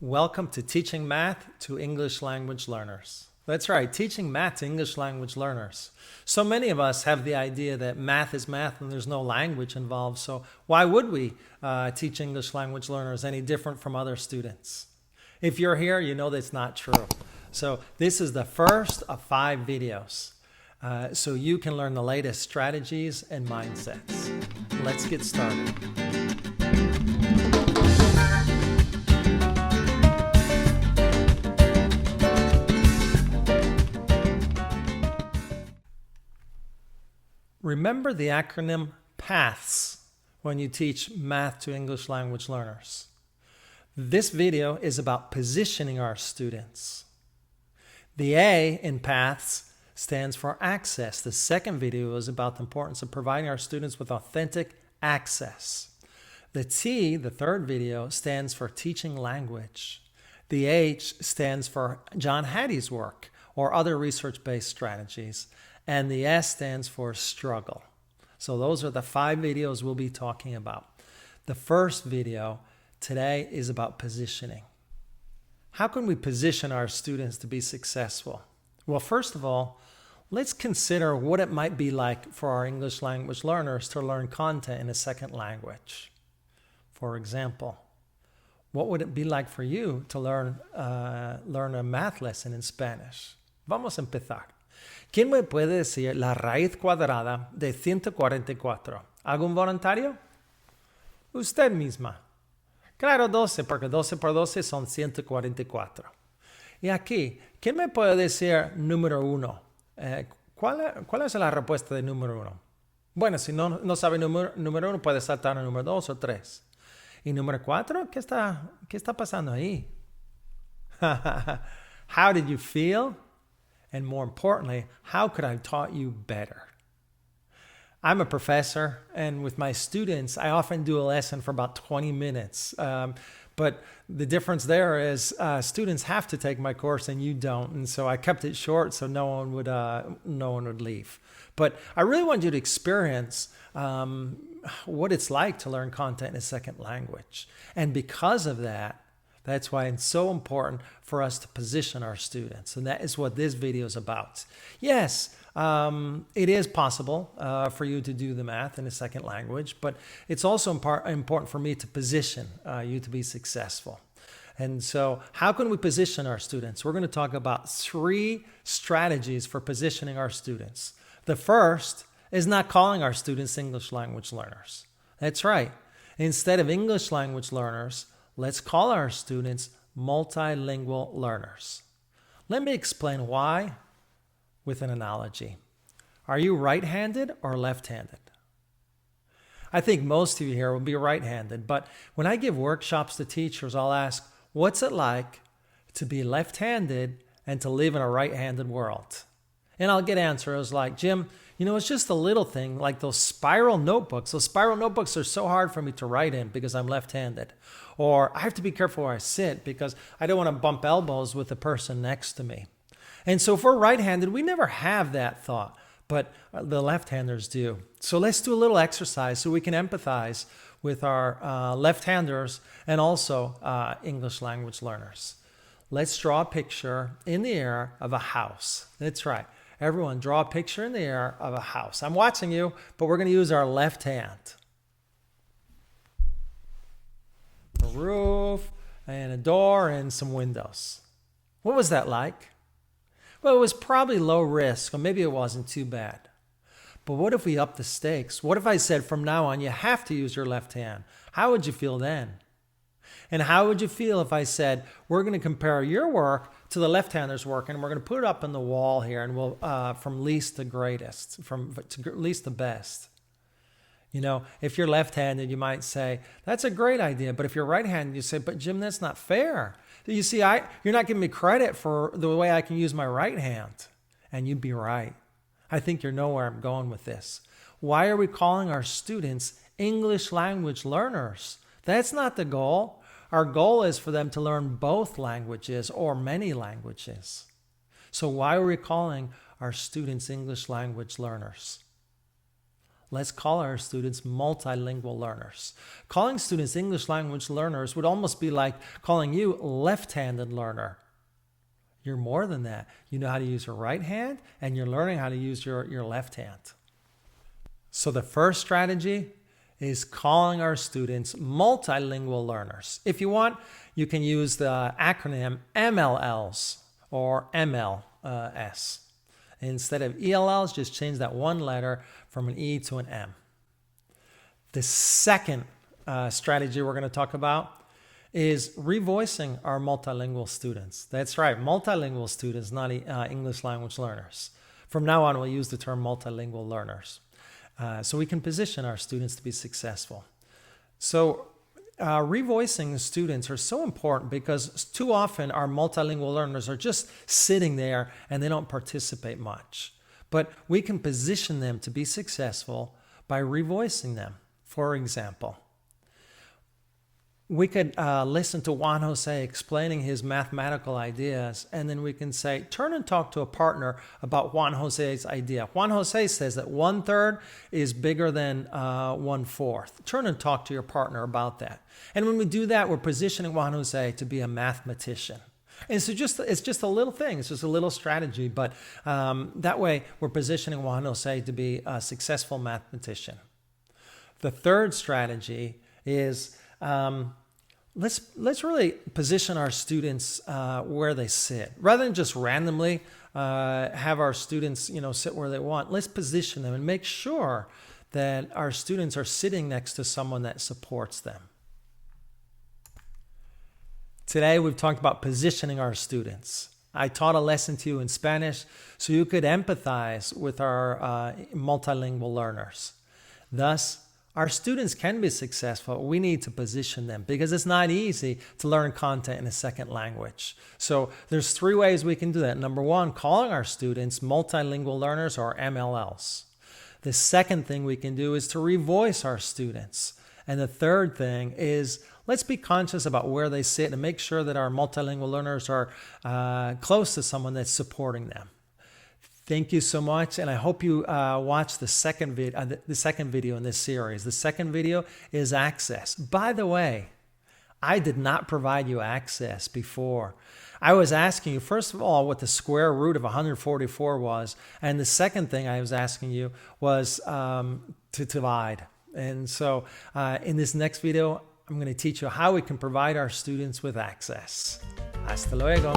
Welcome to Teaching Math to English Language Learners. That's right, teaching math to English language learners. So many of us have the idea that math is math and there's no language involved, so why would we teach English language learners any different from other students? If you're here, you know that's not true. So this is the first of 5 videos, so you can learn the latest strategies and mindsets. Let's get started. Remember the acronym PATHS when you teach math to English language learners. This video is about positioning our students. The A in PATHS stands for access. The second video is about the importance of providing our students with authentic access. The T, the third video, stands for teaching language. The H stands for John Hattie's work or other research-based strategies. And the S stands for struggle. So those are the 5 videos we'll be talking about. The first video today is about positioning. How can we position our students to be successful? Well, first of all, let's consider what it might be like for our English language learners to learn content in a second language. For example, what would it be like for you to learn a math lesson in Spanish? Vamos a empezar. ¿Quién me puede decir la raíz cuadrada de 144? ¿Algún voluntario? Usted misma. Claro, 12, porque 12 por 12 son 144. Y aquí, ¿quién me puede decir número 1? ¿Cuál es la respuesta de número 1? Bueno, si no sabe número 1, puede saltar a número 2 o 3. ¿Y número 4? ¿Qué está pasando ahí? How did you feel? And more importantly, how could I have taught you better? I'm a professor, and with my students, I often do a lesson for about 20 minutes. But the difference there is students have to take my course and you don't. And so I kept it short so no one would leave. But I really want you to experience what it's like to learn content in a second language. And because of that, that's why it's so important for us to position our students. And that is what this video is about. Yes, it is possible for you to do the math in a second language, but it's also important for me to position you to be successful. And so how can we position our students? We're going to talk about 3 strategies for positioning our students. The first is not calling our students English language learners. That's right. Instead of English language learners, let's call our students multilingual learners. Let me explain why with an analogy. Are you right-handed or left-handed? I think most of you here will be right-handed, but when I give workshops to teachers, I'll ask, what's it like to be left-handed and to live in a right-handed world? And I'll get answers like, Jim, it's just a little thing like those spiral notebooks. Those spiral notebooks are so hard for me to write in because I'm left-handed. Or I have to be careful where I sit because I don't want to bump elbows with the person next to me. And so if we're right-handed, we never have that thought, but the left-handers do. So let's do a little exercise so we can empathize with our left-handers and also English language learners. Let's draw a picture in the air of a house. That's right. Everyone, draw a picture in the air of a house. I'm watching you, but we're going to use our left hand. A roof, and a door, and some windows. What was that like? Well, it was probably low risk, or maybe it wasn't too bad. But what if we upped the stakes? What if I said from now on you have to use your left hand? How would you feel then? And how would you feel if I said, we're going to compare your work to the left-hander's work, and we're going to put it up on the wall here, and we'll from least to greatest, from least to best. If you're left-handed, you might say, that's a great idea. But if you're right-handed, you say, but Jim, that's not fair. You see, you're not giving me credit for the way I can use my right hand. And you'd be right. I think you know where I'm going with this. Why are we calling our students English language learners? That's not the goal. Our goal is for them to learn both languages or many languages. So why are we calling our students English language learners? Let's call our students multilingual learners. Calling students English language learners would almost be like calling you left-handed learner. You're more than that. You know how to use your right hand, and you're learning how to use your left hand. So the first strategy is calling our students multilingual learners. If you want, you can use the acronym MLLs or MLS. Instead of ELLs, just change that one letter from an E to an M. The second strategy we're going to talk about is revoicing our multilingual students. That's right, multilingual students, not English language learners. From now on, we'll use the term multilingual learners. So we can position our students to be successful. So revoicing students are so important because too often our multilingual learners are just sitting there and they don't participate much. But we can position them to be successful by revoicing them. For example, we could listen to Juan Jose explaining his mathematical ideas, and then we can say, turn and talk to a partner about Juan Jose's idea. Juan Jose says that 1/3 is bigger than 1/4. Turn and talk to your partner about that. And when we do that, we're positioning Juan Jose to be a mathematician. And so it's just a little thing. It's just a little strategy, but that way we're positioning Juan Jose to be a successful mathematician. The third strategy is let's really position our students where they sit. Rather than just randomly have our students sit where they want, let's position them and make sure that our students are sitting next to someone that supports them. Today we've talked about positioning our students. I taught a lesson to you in Spanish so you could empathize with our multilingual learners. Thus, our students can be successful. We need to position them because it's not easy to learn content in a second language. So there's 3 ways we can do that. Number 1, calling our students multilingual learners or MLLs. The second thing we can do is to revoice our students. And the third thing is let's be conscious about where they sit and make sure that our multilingual learners are close to someone that's supporting them. Thank you so much, and I hope you watch the second video in this series. The second video is access. By the way, I did not provide you access before. I was asking you, first of all, what the square root of 144 was, and the second thing I was asking you was to divide. And so in this next video, I'm going to teach you how we can provide our students with access. Hasta luego.